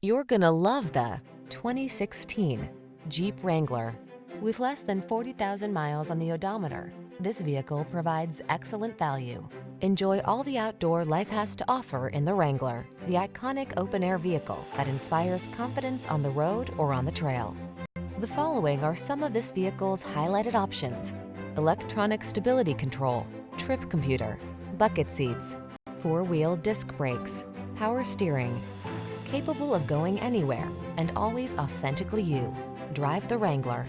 You're gonna love the 2016 Jeep Wrangler. With less than 40,000 miles on the odometer, this vehicle provides excellent value. Enjoy all the outdoor life has to offer in the Wrangler, the iconic open-air vehicle that inspires confidence on the road or on the trail. The following are some of this vehicle's highlighted options: electronic stability control, trip computer, bucket seats, four-wheel disc brakes, power steering. Capable of going anywhere and always authentically you. Drive the Wrangler.